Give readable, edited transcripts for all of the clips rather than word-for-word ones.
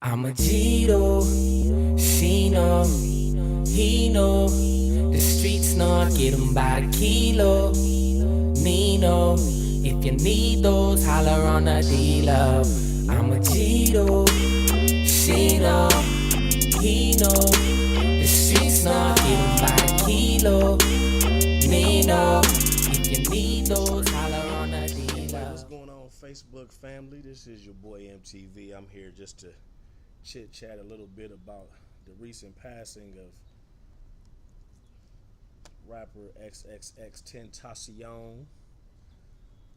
I'm a Gito, she know, he know. The streets know, get 'em by the kilo. Nino, if you need those, holler on the dealer. I'm a Gito, she know, he know. The streets know, get 'em by the kilo. Nino, if you need those, holler on the dealer. What's going on, Facebook family? This is your boy MTV. I'm here just to chit chat a little bit about the recent passing of rapper XXXtentacion.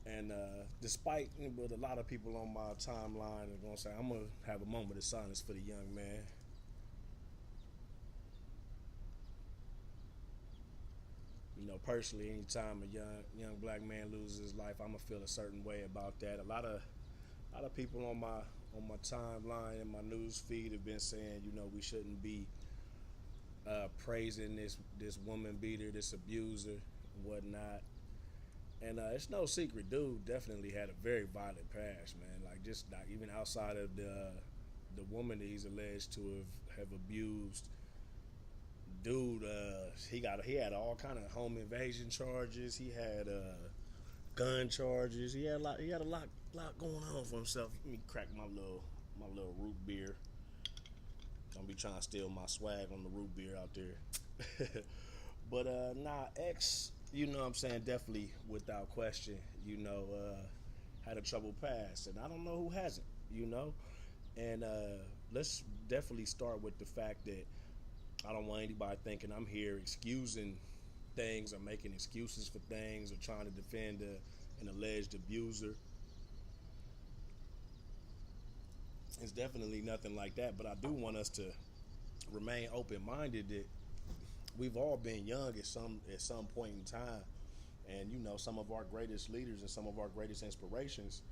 And despite what a lot of people on my timeline are going to say, I'm going to have a moment of silence for the young man. You know, personally, anytime a young black man loses his life, I'm gonna feel a certain way about that. A lot of people on my timeline and my news feed have been saying, you know, we shouldn't be praising this woman beater, this abuser, and whatnot. And it's no secret, dude definitely had a very violent past, man. Like just like even outside of the woman that he's alleged to have abused, dude, he had all kind of home invasion charges. He had gun charges. He had a lot going on for himself. Let me crack my little root beer. Don't be trying to steal my swag on the root beer out there. But nah, X, you know what I'm saying, definitely without question, you know, had a troubled past, and I don't know who hasn't, you know. And let's definitely start with the fact that I don't want anybody thinking I'm here excusing things or making excuses for things or trying to defend an alleged abuser. It's definitely nothing like that, but I do want us to remain open-minded that we've all been young at some point in time, and you know some of our greatest leaders and some of our greatest inspirations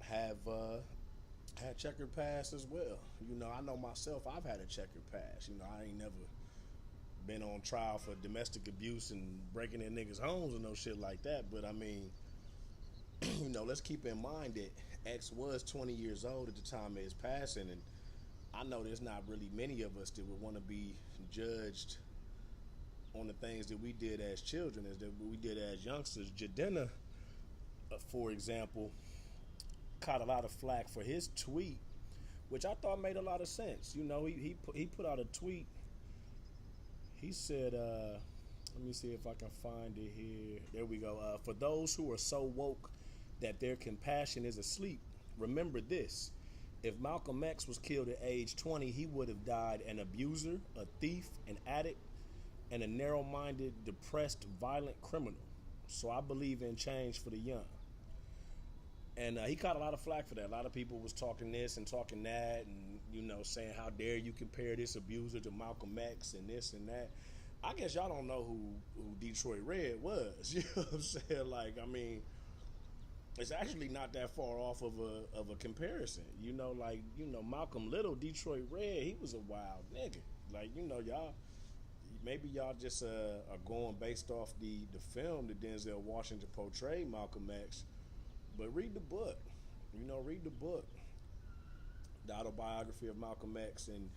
have had checkered past as well. You know, I know myself, I've had a checkered past. You know, I ain't never been on trial for domestic abuse and breaking in niggas' homes and no shit like that. But I mean, you know, let's keep in mind that X was 20 years old at the time of his passing, and I know there's not really many of us that would want to be judged on the things that we did as children, as that we did as youngsters. Jadena, for example, caught a lot of flack for his tweet, which I thought made a lot of sense. You know, he put out a tweet. He said, let me see if I can find it here. There we go. For those who are so woke that their compassion is asleep, remember this. If Malcolm X was killed at age 20, he would have died an abuser, a thief, an addict, and a narrow-minded, depressed, violent criminal. So I believe in change for the young. And he caught a lot of flack for that. A lot of people was talking this and talking that, and you know, saying how dare you compare this abuser to Malcolm X and this and that. I guess y'all don't know who Detroit Red was. You know what I'm saying? Like, I mean, it's actually not that far off of a comparison. You know, like Malcolm Little, Detroit Red, he was a wild nigga. Like, you know, y'all maybe y'all just are going based off the film that Denzel Washington portrayed Malcolm X. But read the book. You know, read the book, the autobiography of Malcolm X, and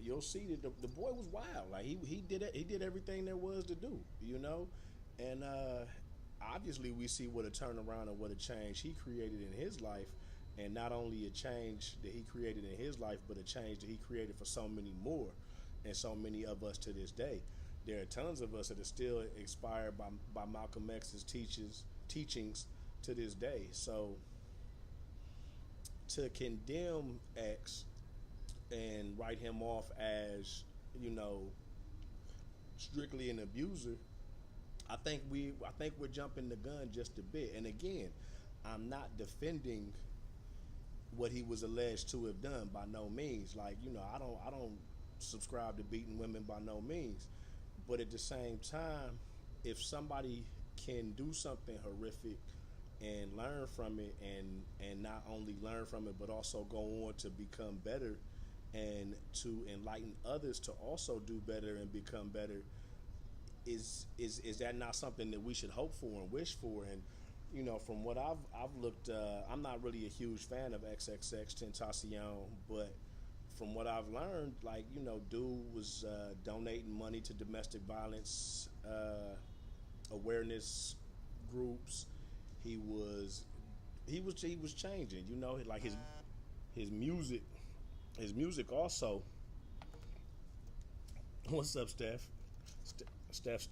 you'll see that the boy was wild. Like he did it. He did everything there was to do. You know, and obviously we see what a turnaround and what a change he created in his life, and not only a change that he created in his life, but a change that he created for so many more, and so many of us to this day. There are tons of us that are still inspired by Malcolm X's teachings to this day. So to condemn X and write him off as, you know, strictly an abuser, I think we're jumping the gun just a bit. And again, I'm not defending what he was alleged to have done by no means. Like, you know, I don't subscribe to beating women by no means. But at the same time, if somebody can do something horrific and learn from it, and not only learn from it but also go on to become better and to enlighten others to also do better and become better, is that not something that we should hope for and wish for? And you know, from what I've looked, I'm not really a huge fan of XXX Tentacion, but from what I've learned, like, dude was donating money to domestic violence awareness groups. He was he was changing. Like his music his music also. What's up, Steph? Steph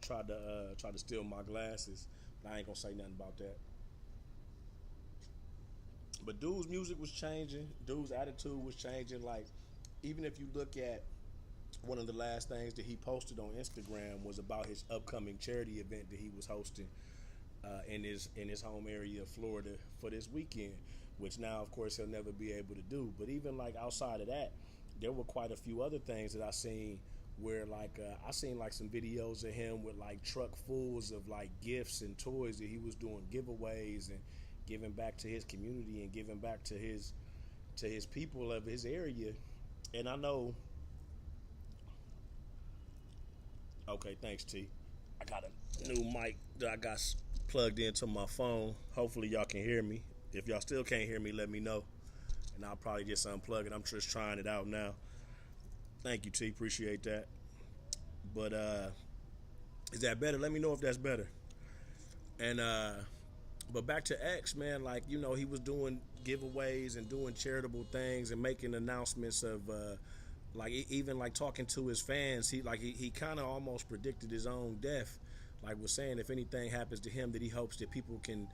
tried to steal my glasses, but I ain't gonna say nothing about that. But dude's music was changing. Dude's attitude was changing. Like, even if you look at one of the last things that he posted on Instagram was about his upcoming charity event that he was hosting in his home area of Florida for this weekend, which now, of course, he'll never be able to do. But even like outside of that, there were quite a few other things that I seen where like I seen like some videos of him with like truck fulls of like gifts and toys that he was doing giveaways and giving back to his community and giving back to his people of his area. And I know. Okay, thanks, T. I got a new mic that I got plugged into my phone. Hopefully y'all can hear me. If y'all still can't hear me, let me know, and I'll probably just unplug it. I'm just trying it out now. Thank you, T. Appreciate that. But is that better? Let me know if that's better. And but back to X, man. Like, he was doing giveaways and doing charitable things and making announcements of like even like talking to his fans. He kind of almost predicted his own death. Like, was saying if anything happens to him, that he hopes that people can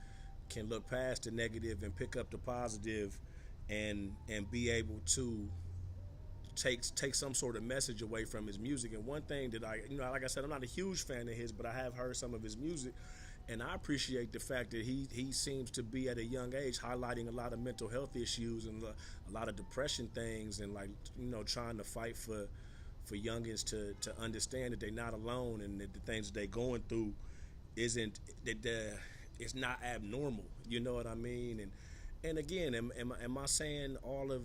look past the negative and pick up the positive, and be able to take some sort of message away from his music. And one thing that like I said, I'm not a huge fan of his, but I have heard some of his music, and I appreciate the fact that he seems to be at a young age highlighting a lot of mental health issues and a lot of depression things, and like, trying to fight for youngins to understand that they're not alone, and that the things that they're going through isn't that it's not abnormal. You know what I mean? And again, am I saying all of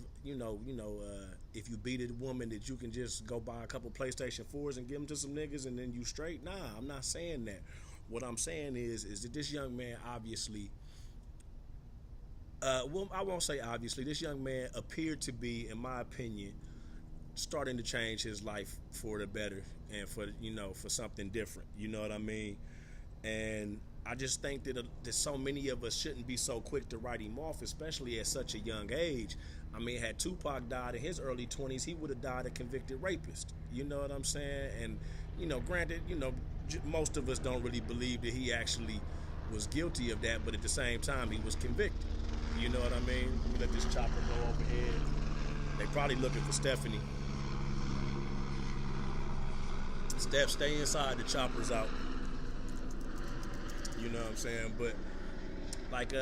if you beat a woman that you can just go buy a couple PlayStation 4s and give them to some niggas and then you straight? Nah, I'm not saying that. What I'm saying is that this young man obviously, well, I won't say obviously, this young man appeared to be, in my opinion, starting to change his life for the better and for something different. You know what I mean? And I just think that so many of us shouldn't be so quick to write him off, especially at such a young age. I mean, had Tupac died in his early 20s, he would have died a convicted rapist. You know what I'm saying? And, granted, most of us don't really believe that he actually was guilty of that, but at the same time, he was convicted. You know what I mean? We let this chopper go overhead. They probably looking for Stephanie. Steph, stay inside, the chopper's out. You know what I'm saying? But like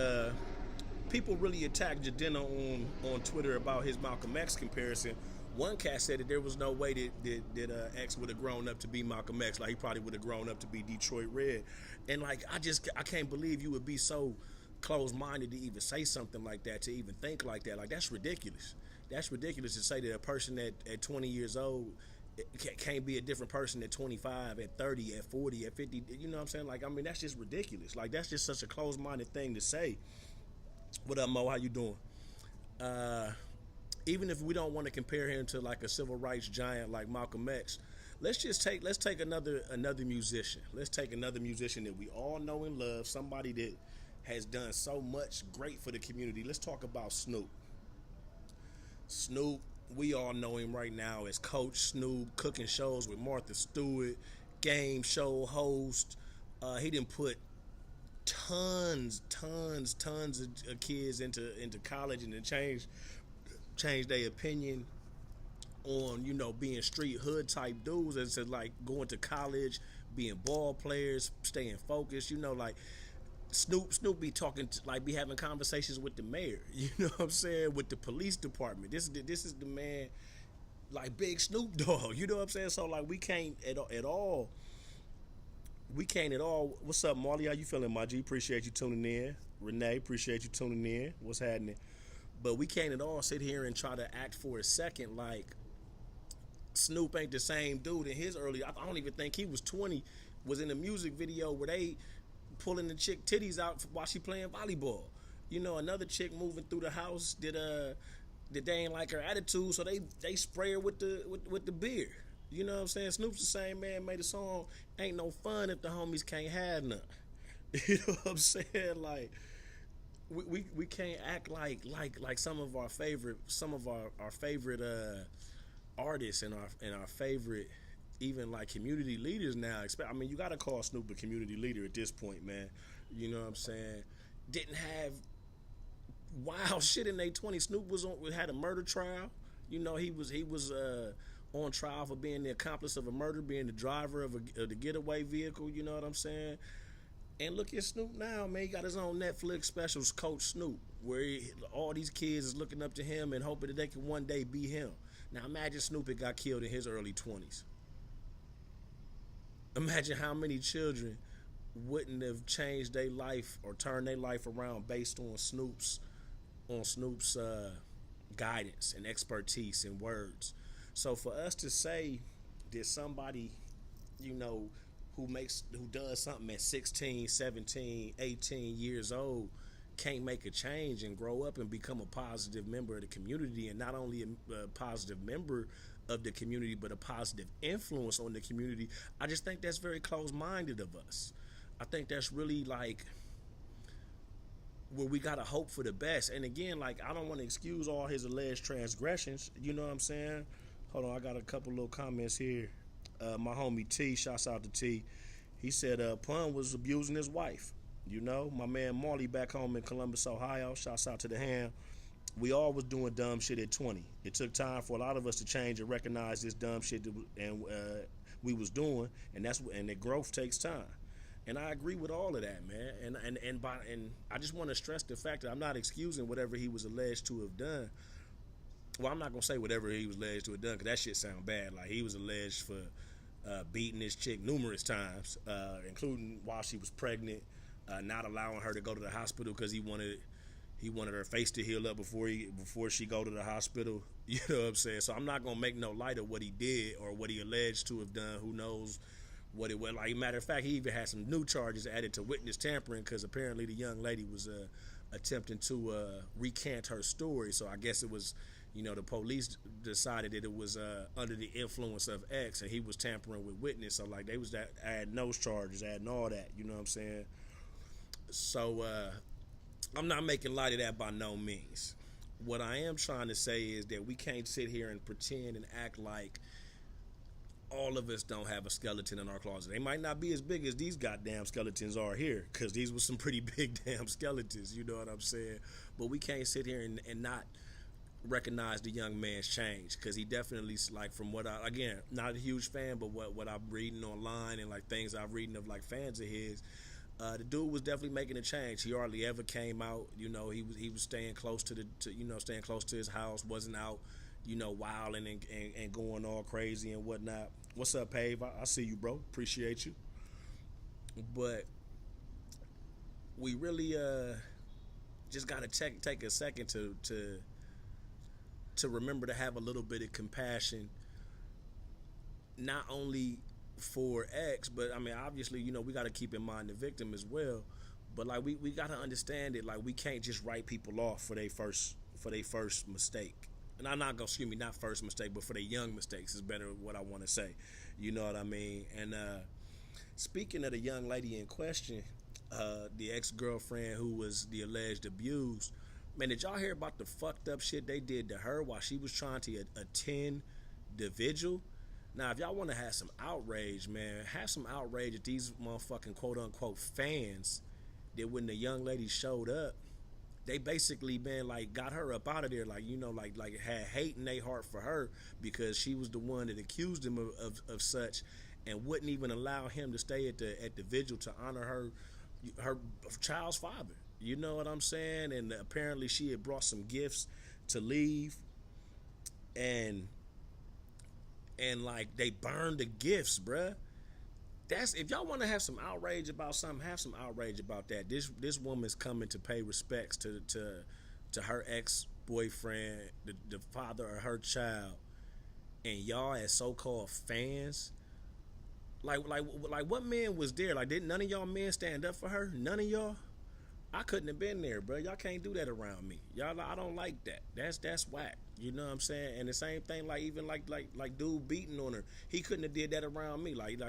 people really attacked Jadena on Twitter about his Malcolm X comparison. One cat said that there was no way that X would have grown up to be Malcolm X. Like, he probably would have grown up to be Detroit Red. And like, I can't believe you would be so closed-minded to even say something like that, to even think like that. Like, that's ridiculous. That's ridiculous to say that a person at 20 years old can't be a different person at 25, at 30, at 40, at 50. You know what I'm saying? Like, I mean, that's just ridiculous. Like, that's just such a closed-minded thing to say. What up, Mo? How you doing? Even if we don't want to compare him to like a civil rights giant like Malcolm X, let's take another musician. Let's take another musician that we all know and love, somebody that has done so much great for the community. Let's talk about Snoop. Snoop, we all know him right now as Coach Snoop, cooking shows with Martha Stewart, game show host. He done put tons of kids into college and then change their opinion on, being street hood type dudes, as to like going to college, being ball players, staying focused. Like Snoop be talking be having conversations with the mayor. You know what I'm saying? With the police department. This is the man, like big Snoop Dogg. You know what I'm saying? So like we can't at all. What's up, Marley? How you feeling, my G? Appreciate you tuning in. Renee, appreciate you tuning in. What's happening? But we can't at all sit here and try to act for a second like Snoop ain't the same dude in his early. I don't even think he was 20. Was in a music video where they pulling the chick titties out while she playing volleyball. Another chick moving through the house did that they ain't like her attitude, so they spray her with the beer. You know what I'm saying? Snoop's the same man made a song. Ain't no fun if the homies can't have none. You know what I'm saying? Like we can't act like some of our favorite artists and our favorite even like community leaders now. I mean, you gotta call Snoop a community leader at this point, man. You know what I'm saying? Didn't have wild shit in their 20s. Snoop had a murder trial. You know, he was on trial for being the accomplice of a murder, being the driver of the getaway vehicle. You know what I'm saying? And look at Snoop now, man. He got his own Netflix specials, Coach Snoop, where all these kids is looking up to him and hoping that they can one day be him. Now imagine Snoop had got killed in his early 20s. Imagine how many children wouldn't have changed their life or turned their life around based on Snoop's guidance and expertise and words. So for us to say that somebody, you know, who does something at 16, 17, 18 years old can't make a change and grow up and become a positive member of the community, and not only a positive member of the community but a positive influence on the community, I just think that's very close-minded of us. I think that's really like where we gotta hope for the best. And again, like, I don't want to excuse all his alleged transgressions, you know what I'm saying? Hold on, I got a couple little comments here. My homie T, shouts out to T. He said Pun was abusing his wife. You know, my man Marley back home in Columbus, Ohio, shouts out to the ham. We all was doing dumb shit at 20. It took time for a lot of us to change and recognize this dumb shit we was doing, and the growth takes time. And I agree with all of that, man. And I just want to stress the fact that I'm not excusing whatever he was alleged to have done. Well, I'm not gonna say whatever he was alleged to have done, because that shit sound bad. Like, he was alleged for beating this chick numerous times, including while she was pregnant, not allowing her to go to the hospital because he wanted her face to heal up before she go to the hospital. You know what I'm saying? So I'm not gonna make no light of what he did or what he alleged to have done. Who knows what it was like? Matter of fact, he even had some new charges added to witness tampering, because apparently the young lady was attempting to recant her story. So I guess it was, you know, the police decided that it was under the influence of X, and he was tampering with witness. So like, they was adding those charges, adding all that. You know what I'm saying? So I'm not making light of that by no means. What I am trying to say is that we can't sit here and pretend and act like all of us don't have a skeleton in our closet. They might not be as big as these goddamn skeletons are here, because these were some pretty big damn skeletons, you know what I'm saying? But we can't sit here and not recognize the young man's change, because he definitely, like, from what again, not a huge fan, but what I'm reading online and like things I'm reading of like fans of his, the dude was definitely making a change. He hardly ever came out, you know. He was staying close to staying close to his house, wasn't out, you know, wilding and going all crazy and whatnot. What's up, Pave? I see you, bro. Appreciate you. But we really just gotta take a second to remember to have a little bit of compassion, not only for X, but I mean, obviously, you know, we got to keep in mind the victim as well. But like, we got to understand it. Like, we can't just write people off for their first mistake. And I'm not gonna, excuse me, not first mistake, but for their young mistakes is better what I want to say. You know what I mean? And speaking of the young lady in question, the ex-girlfriend who was the alleged abused, man, did y'all hear about the fucked up shit they did to her while she was trying to attend the vigil? Now, if y'all want to have some outrage, man, have some outrage at these motherfucking quote-unquote fans that when the young lady showed up, they basically, man, like, got her up out of there, like, you know, like had hate in their heart for her because she was the one that accused him of such, and wouldn't even allow him to stay at the vigil to honor her child's father. You know what I'm saying? And apparently she had brought some gifts to leave, and like, they burned the gifts, bruh. That's, if y'all want to have some outrage about something, have some outrage about that. This woman's coming to pay respects to her ex-boyfriend, the father of her child, and y'all as so-called fans, like what man was there? Like, did none of y'all men stand up for her? None of y'all? I couldn't have been there, bro. Y'all can't do that around me. Y'all, I don't like that. That's whack. You know what I'm saying? And the same thing, like even like dude beating on her. He couldn't have did that around me. Like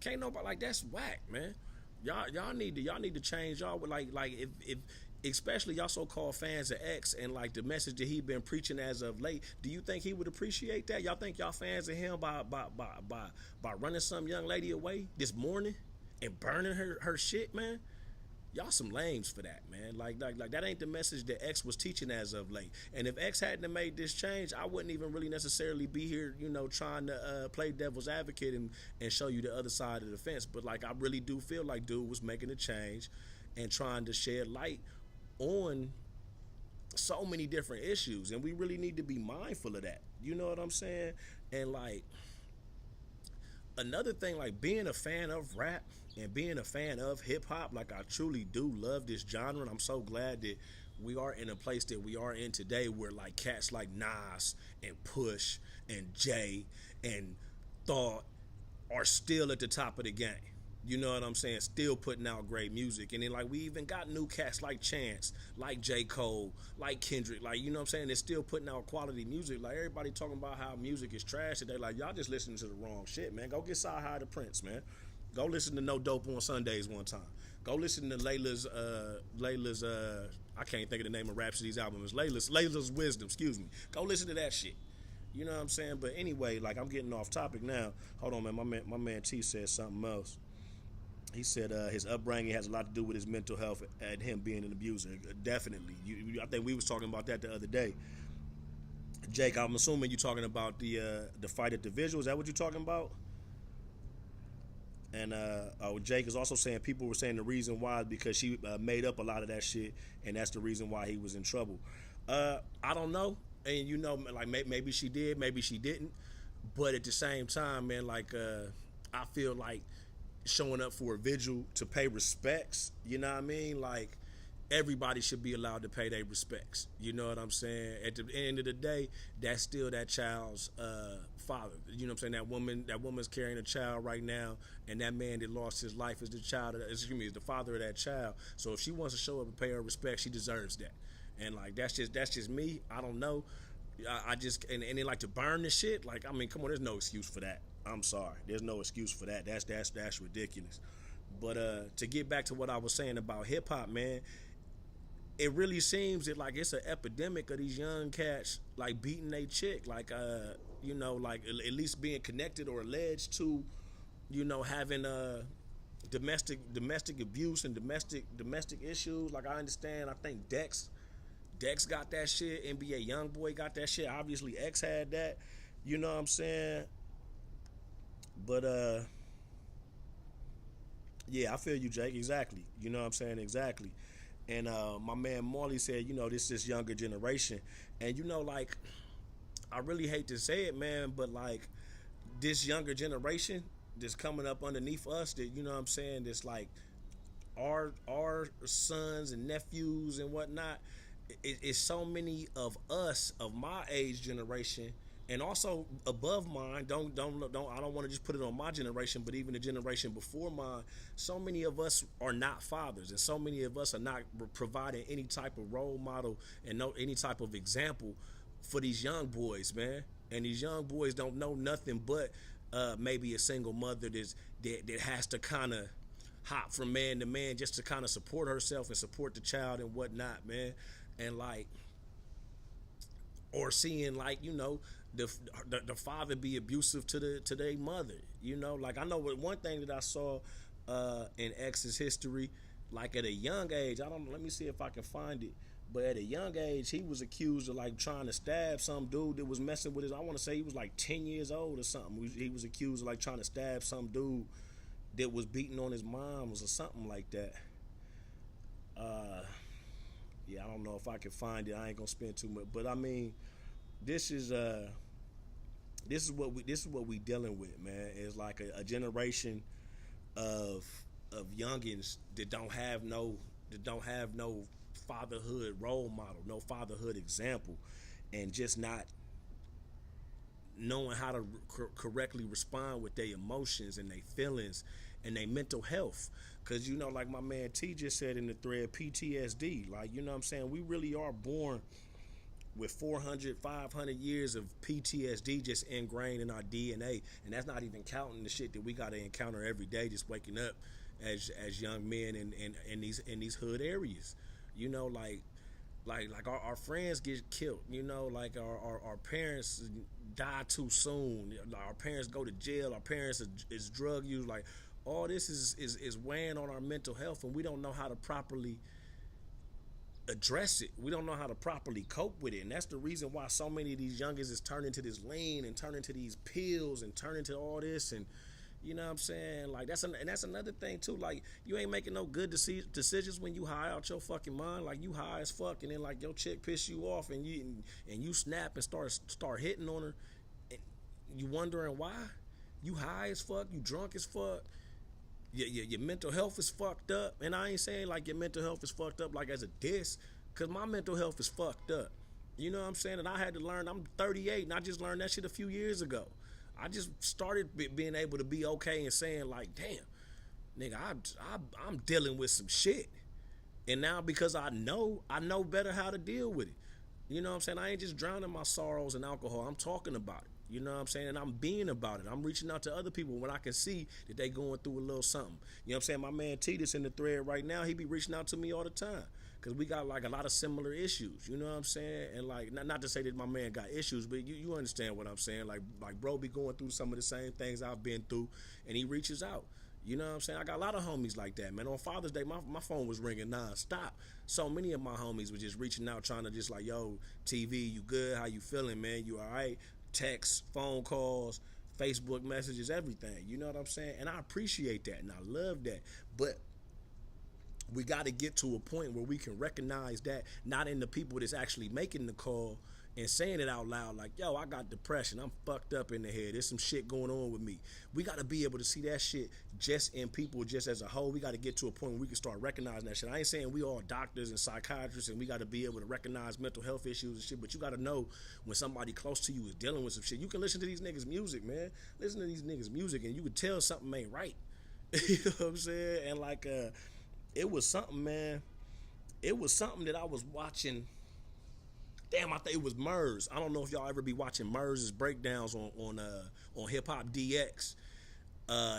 can't nobody like that's whack, man. Y'all need to change y'all with like if especially y'all so-called fans of X and like the message that he been preaching as of late. Do you think he would appreciate that? Y'all think y'all fans of him by running some young lady away this morning and burning her shit, man? Y'all some lames for that, man. Like that ain't the message that X was teaching as of late. And if X hadn't have made this change, I wouldn't even really necessarily be here, trying to play devil's advocate and show you the other side of the fence. But like I really do feel like dude was making a change and trying to shed light on so many different issues, and we really need to be mindful of that. You know what I'm saying? And like another thing, like being a fan of rap and being a fan of hip hop, like I truly do love this genre, and I'm so glad that we are in a place that we are in today where like cats like Nas and Push and Jay and Thought are still at the top of the game. You know what I'm saying? Still putting out great music. And then like we even got new cats like Chance, like J. Cole, like Kendrick, like, you know what I'm saying? They're still putting out quality music. Like everybody talking about how music is trash today. Like y'all just listening to the wrong shit, man. Go get Side High to Prince, man. Go listen to No Dope on Sundays one time. Go listen to Layla's I can't think of the name of Rhapsody's album. It's Layla's Wisdom, excuse me. Go listen to that shit. You know what I'm saying? But anyway, like I'm getting off topic now. Hold on, man. My man T said something else. He said his upbringing has a lot to do with his mental health and him being an abuser. Definitely. I think we was talking about that the other day. Jake, I'm assuming you're talking about the fight at the Visual. Is that what you're talking about? And Jake is also saying people were saying the reason why is because she made up a lot of that shit, and that's the reason why he was in trouble. I don't know. And like maybe she did, maybe she didn't. But at the same time, man, like I feel like showing up for a vigil to pay respects, you know what I mean? Like everybody should be allowed to pay their respects. You know what I'm saying? At the end of the day, that's still that child's father. You know what I'm saying? That woman's carrying a child right now, and that man that lost his life is the father of that child. So if she wants to show up and pay her respect, she deserves that. And like that's just me. I don't know. I just and they like to burn the shit. Like I mean, come on, there's no excuse for that. I'm sorry, there's no excuse for that. That's ridiculous. But to get back to what I was saying about hip hop, man, it really seems that like it's an epidemic of these young cats like beating they chick, like like at least being connected or alleged to, having domestic abuse and domestic issues. Like I understand, I think Dex got that shit. NBA YoungBoy got that shit. Obviously, X had that. You know what I'm saying? But yeah, I feel you, Jake. Exactly. You know what I'm saying? Exactly. And my man Marley said, this younger generation, and like I really hate to say it, man, but like this younger generation that's coming up underneath us, that you know what I'm saying, that's like our sons and nephews and whatnot. It's so many of us of my age generation and also above mine. I don't want to just put it on my generation, but even the generation before mine. So many of us are not fathers, and so many of us are not providing any type of role model and any type of example for these young boys, man. And these young boys don't know nothing but maybe a single mother that has to kind of hop from man to man just to kind of support herself and support the child and whatnot, man. And like, or seeing like the father be abusive to their mother, like I know one thing that I saw in X's history, like at a young age, let me see if I can find it, but at a young age he was accused of like trying to stab some dude that was messing with his, I want to say he was like 10 years old or something. He was accused of like trying to stab some dude that was beating on his moms or something like that. Yeah, I don't know if I can find it. I ain't gonna spend too much, but I mean, this is what we dealing with, man. It's like a generation of youngins that don't have no fatherhood role model, no fatherhood example, and just not knowing how to correctly respond with their emotions and their feelings and their mental health. Because like my man T just said in the thread, PTSD, like, you know what I'm saying, we really are born with 400, 500 years of PTSD just ingrained in our DNA, and that's not even counting the shit that we got to encounter every day just waking up as young men in these hood areas. You know, like our friends get killed. You know, like our parents die too soon. Our parents go to jail. Our parents is drug use. Like all this is weighing on our mental health, and we don't know how to properly address it. We don't know how to properly cope with it, and that's the reason why so many of these youngins is turning to this lean and turning to these pills and turning to all this. And you know what I'm saying? Like that's another thing too. Like you ain't making no good decisions when you high out your fucking mind. Like you high as fuck, and then like your chick piss you off, and you snap and start hitting on her, and you wondering why. You high as fuck, you drunk as fuck. Your mental health is fucked up, and I ain't saying like your mental health is fucked up like as a diss, cause my mental health is fucked up. You know what I'm saying? And I had to learn. I'm 38, and I just learned that shit a few years ago. I just started being able to be okay and saying like, damn, nigga, I'm dealing with some shit, and now because I know better how to deal with it. You know what I'm saying? I ain't just drowning my sorrows in alcohol. I'm talking about it. You know what I'm saying? And I'm being about it. I'm reaching out to other people when I can see that they going through a little something. You know what I'm saying? My man T that's in the thread right now, he be reaching out to me all the time. Because we got like a lot of similar issues. You know what I'm saying? And like, not to say that my man got issues, but you understand what I'm saying. Like bro be going through some of the same things I've been through, and he reaches out. You know what I'm saying? I got a lot of homies like that, man. On Father's Day, my phone was ringing nonstop. So many of my homies were just reaching out, trying to just like, yo, TV, you good? How you feeling, man? You all right? Texts, phone calls, Facebook messages, everything. You know what I'm saying? And I appreciate that, and I love that. But we got to get to a point where we can recognize that, not in the people that's actually making the call and saying it out loud, like, yo, I got depression, I'm fucked up in the head, there's some shit going on with me. We got to be able to see that shit just in people, just as a whole. We got to get to a point where we can start recognizing that shit. I ain't saying we all doctors and psychiatrists and we got to be able to recognize mental health issues and shit, but you got to know when somebody close to you is dealing with some shit. You can listen to these niggas' music, man. Listen to these niggas' music, and you can tell something ain't right. You know what I'm saying? And like, it was something, man. It was something that I was watching. Damn, I think it was Murs. I don't know if y'all ever be watching Murs' breakdowns on Hip Hop DX.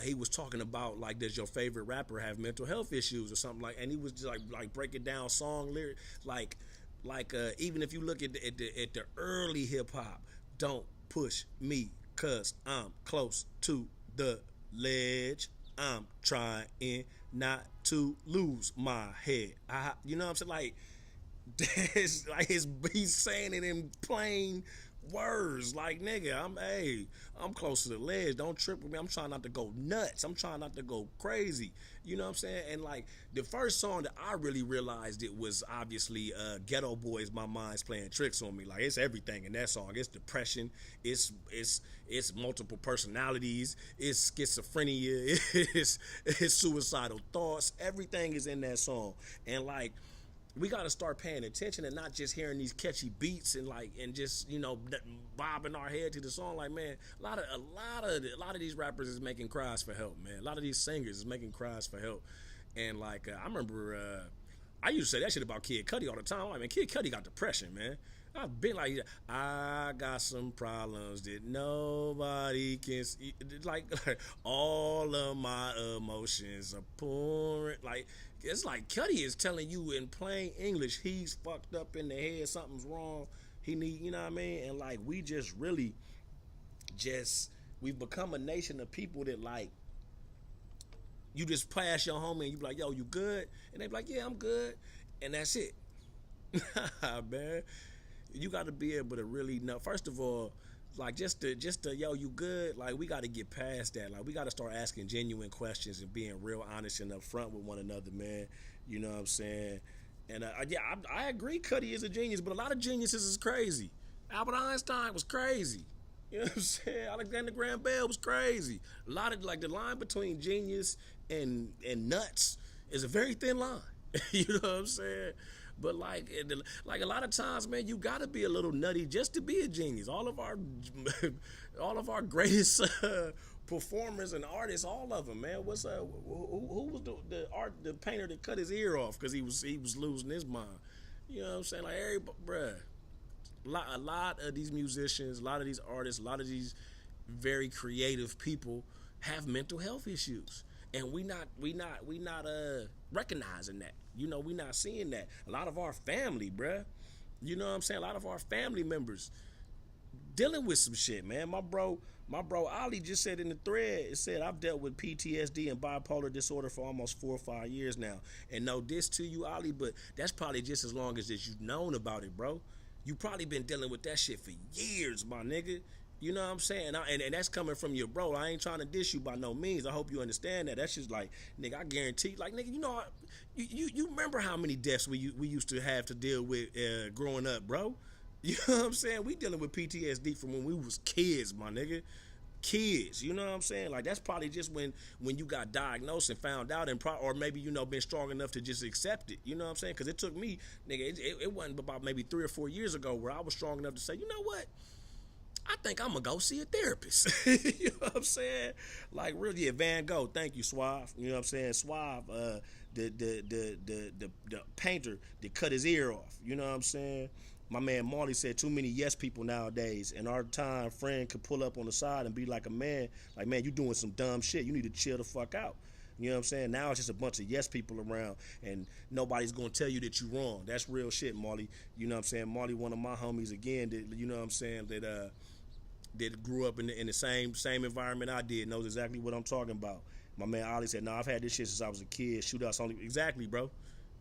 He was talking about like, does your favorite rapper have mental health issues or something like? And he was just like breaking down song lyrics, like even if you look at the early hip hop, don't push me 'cause I'm close to the ledge. I'm trying not to lose my head. You know what I'm saying? Like, that's like he's saying it in plain words. Like, nigga, I'm close to the ledge. Don't trip with me. I'm trying not to go nuts. I'm trying not to go crazy. You know what I'm saying? And like the first song that I really realized it was obviously Ghetto Boys, My Mind's Playing Tricks on Me. Like, it's everything in that song. It's depression. It's multiple personalities. It's schizophrenia. It's suicidal thoughts. Everything is in that song. And like, we got to start paying attention and not just hearing these catchy beats and just, you know, bobbing our head to the song. Like, man, a lot of these rappers is making cries for help, man. A lot of these singers is making cries for help. And like, I remember, I used to say that shit about Kid Cudi all the time. I'm like, man, Kid Cudi got depression, man. I've been like, I got some problems that nobody can see. Like all of my emotions are pouring. Like, it's like Cudi is telling you in plain English, he's fucked up in the head, something's wrong. He need, you know what I mean? And like, we just really we've become a nation of people that like, you just pass your homie and you be like, yo, you good? And they be like, yeah, I'm good. And that's it. Man. You got to be able to really know. First of all, like just to yo, you good? Like, we got to get past that. Like, we got to start asking genuine questions and being real honest and upfront with one another, man. You know what I'm saying? And yeah, I agree. Cudi is a genius, but a lot of geniuses is crazy. Albert Einstein was crazy. You know what I'm saying? Alexander Graham Bell was crazy. A lot of like the line between genius and nuts is a very thin line. You know what I'm saying? But like a lot of times, man, you gotta be a little nutty just to be a genius. All of our greatest performers and artists, all of them, man. What's who was the painter that cut his ear off because he was losing his mind? You know what I'm saying? Like, everybody, bruh. A lot of these musicians, a lot of these artists, a lot of these very creative people have mental health issues, and we not recognizing that. You know, we not seeing that. A lot of our family, bruh, you know what I'm saying? A lot of our family members dealing with some shit, man. My bro Ali just said in the thread, it said, I've dealt with PTSD and bipolar disorder for almost 4 or 5 years now. And no diss to you, Ali, but that's probably just as long as you've known about it, bro. You probably been dealing with that shit for years, my nigga. You know what I'm saying? And that's coming from your bro. I ain't trying to diss you by no means. I hope you understand that. That's just like, nigga, I guarantee, like, nigga, you know, you remember how many deaths we used to have to deal with growing up, bro? You know what I'm saying? We dealing with PTSD from when we was kids, my nigga. Kids, you know what I'm saying? Like, that's probably just when you got diagnosed and found out, and or maybe, you know, been strong enough to just accept it. You know what I'm saying? Because it took me, nigga, it wasn't about maybe 3 or 4 years ago where I was strong enough to say, you know what? I think I'm gonna go see a therapist. You know what I'm saying? Like, really, Van Gogh. Thank you, Suave. You know what I'm saying? Suave, the painter that cut his ear off. You know what I'm saying? My man Marley said, too many yes people nowadays. In our time, friend could pull up on the side and be like a man, like, man, you doing some dumb shit. You need to chill the fuck out. You know what I'm saying? Now it's just a bunch of yes people around, and nobody's gonna tell you that you wrong. That's real shit, Marley. You know what I'm saying? Marley, one of my homies again, that, you know what I'm saying, that grew up in the same environment I did, knows exactly what I'm talking about. My man Ali said, "No, I've had this shit since I was a kid. Shootouts only." Exactly, bro.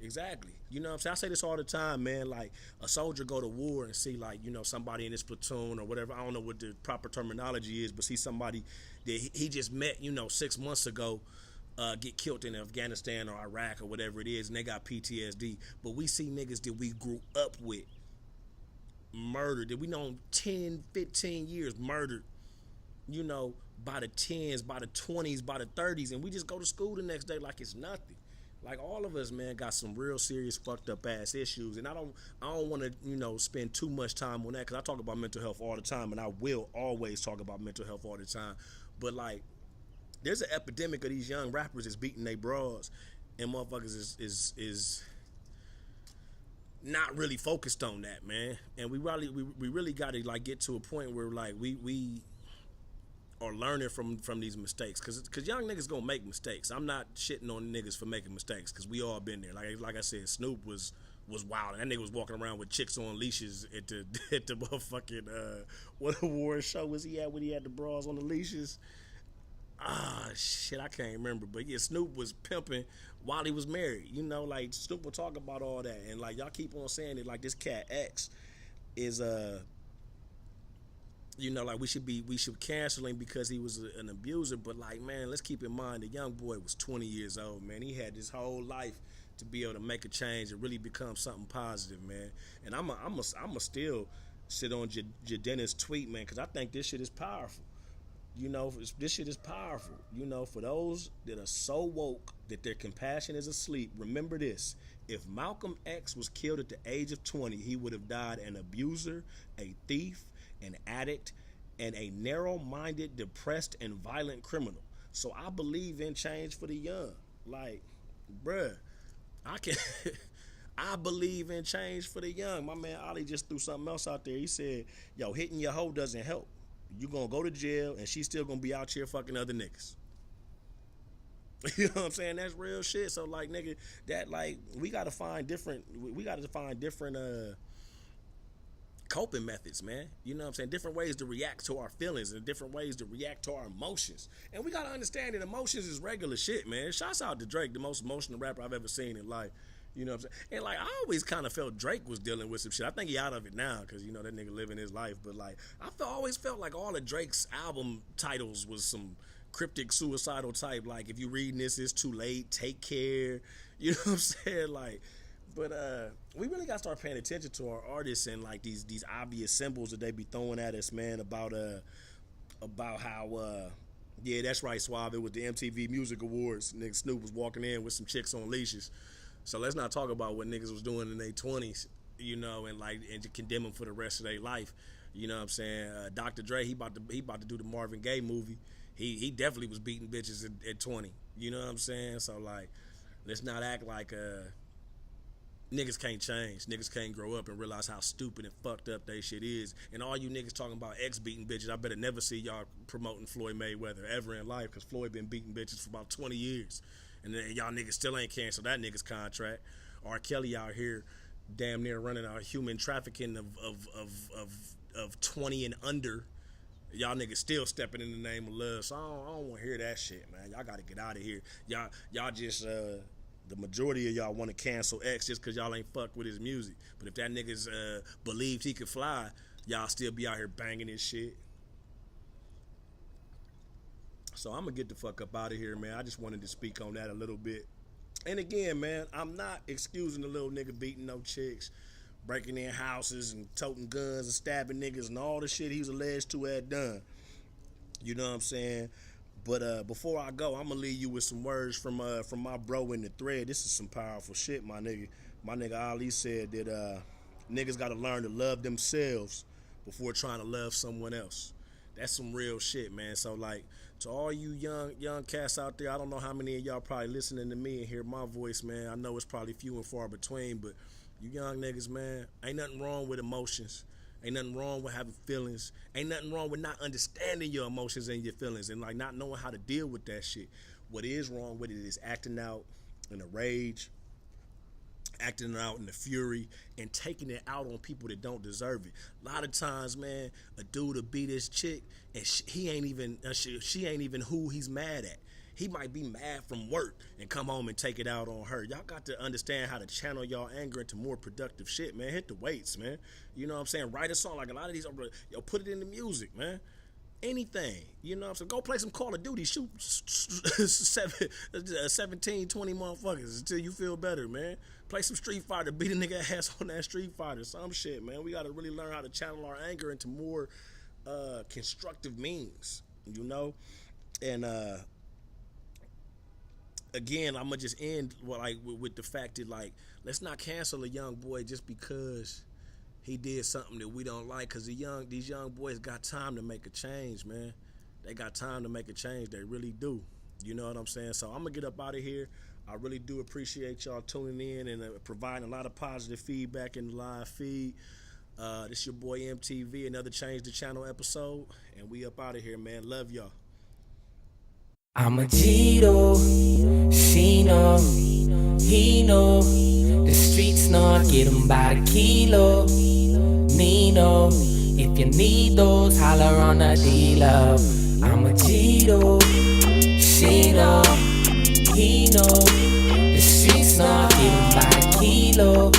Exactly. You know what I'm saying? I say this all the time, man. Like, a soldier go to war and see, like, you know, somebody in his platoon or whatever. I don't know what the proper terminology is, but see somebody that he just met, you know, 6 months ago, get killed in Afghanistan or Iraq or whatever it is, and they got PTSD. But we see niggas that we grew up with murdered, that we know 10, 15 years murdered, you know, by the 10s, by the 20s, by the 30s, and we just go to school the next day like it's nothing. Like, all of us, man, got some real serious fucked up ass issues, and I don't want to, you know, spend too much time on that, because I talk about mental health all the time, and I will always talk about mental health all the time. But, like, there's an epidemic of these young rappers that's beating their bras, and motherfuckers is not really focused on that, man. And we really got to, like, get to a point where, like, we are learning from these mistakes, cause young niggas gonna make mistakes. I'm not shitting on niggas for making mistakes, cause we all been there. Like I said, Snoop was wild, and that nigga was walking around with chicks on leashes at the motherfucking what award show was he at when he had the bras on the leashes? Shit, I can't remember. But yeah, Snoop was pimping while he was married. You know, like, Snoop will talk about all that, and like, y'all keep on saying it, like, this cat X is you know, like, we should cancel him because he was an abuser. But, like, man, let's keep in mind the young boy was 20 years old, man. He had his whole life to be able to make a change and really become something positive, man. And I'm a still sit on Jadena's tweet, man, because I think this shit is powerful. You know, this shit is powerful. You know, for those that are so woke that their compassion is asleep, remember this. If Malcolm X was killed at the age of 20, he would have died an abuser, a thief, an addict, and a narrow-minded, depressed, and violent criminal. So I believe in change for the young. Like, bruh, I believe in change for the young. My man Ali just threw something else out there. He said, yo, hitting your hoe doesn't help. You gonna go to jail, and she's still gonna be out here fucking other niggas. You know what I'm saying? That's real shit. So, like, nigga, that, like, we gotta find different coping methods, man. You know what I'm saying? Different ways to react to our feelings and different ways to react to our emotions. And we gotta understand that emotions is regular shit, man. Shouts out to Drake, the most emotional rapper I've ever seen in life. You know what I'm saying? And, like, I always kind of felt Drake was dealing with some shit. I think he out of it now because, you know, that nigga living his life. But, like, always felt like all of Drake's album titles was some cryptic suicidal type. Like, if you reading this, it's too late. Take care. You know what I'm saying? Like, but we really got to start paying attention to our artists and, like, these obvious symbols that they be throwing at us, man, about how yeah, that's right, Suave. It was the MTV Music Awards. Nigga Snoop was walking in with some chicks on leashes. So let's not talk about what niggas was doing in their 20s, you know, and to condemn them for the rest of their life. You know what I'm saying? Dr. Dre, he about to do the Marvin Gaye movie. He definitely was beating bitches at 20. You know what I'm saying? So, like, let's not act like niggas can't change. Niggas can't grow up and realize how stupid and fucked up they shit is. And all you niggas talking about beating bitches, I better never see y'all promoting Floyd Mayweather ever in life, because Floyd been beating bitches for about 20 years. And then y'all niggas still ain't canceled that nigga's contract. R. Kelly out here damn near running out human trafficking of 20 and under. Y'all niggas still stepping in the name of love. So I don't want to hear that shit, man. Y'all got to get out of here. Y'all just... the majority of y'all want to cancel X just because y'all ain't fuck with his music. But if that nigga's believed he could fly, y'all still be out here banging his shit. So I'm going to get the fuck up out of here, man. I just wanted to speak on that a little bit. And again, man, I'm not excusing the little nigga beating no chicks, breaking in houses and toting guns and stabbing niggas and all the shit he was alleged to have done. You know what I'm saying? But before I go, I'm gonna leave you with some words from my bro in the thread. This is some powerful shit, my nigga. My nigga Ali said that niggas gotta learn to love themselves before trying to love someone else. That's some real shit, man. So like, to all you young cats out there, I don't know how many of y'all probably listening to me and hear my voice, man. I know it's probably few and far between, but you young niggas, man, ain't nothing wrong with emotions. Ain't nothing wrong with having feelings. Ain't nothing wrong with not understanding your emotions and your feelings and like not knowing how to deal with that shit. What is wrong with it is acting out in a rage, acting out in the fury, and taking it out on people that don't deserve it. A lot of times, man, a dude will beat his chick and she ain't even who he's mad at. He might be mad from work and come home and take it out on her. Y'all got to understand how to channel y'all anger into more productive shit, man. Hit the weights, man. You know what I'm saying? Write a song. Like a lot of these, yo, put it in the music, man. Anything. You know what I'm saying? Go play some Call of Duty. Shoot 17, 20 motherfuckers until you feel better, man. Play some Street Fighter. Beat a nigga ass on that Street Fighter. Some shit, man. We got to really learn how to channel our anger into more constructive means, you know? And, again, I'm gonna just end with the fact that, like, let's not cancel a young boy just because he did something that we don't like. Cause these young boys got time to make a change, man. They got time to make a change. They really do. You know what I'm saying? So I'm gonna get up out of here. I really do appreciate y'all tuning in and providing a lot of positive feedback in the live feed. This your boy MTV, another Change the Channel episode, and we up out of here, man. Love y'all. I'm a Cheeto, she know, he know, the streets know, get 'em by the kilo, Nino, if you need those, holler on a dealer. I'm a Cheeto, she know, he know, the streets know, get 'em by the kilo,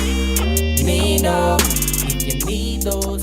Nino, if you need those,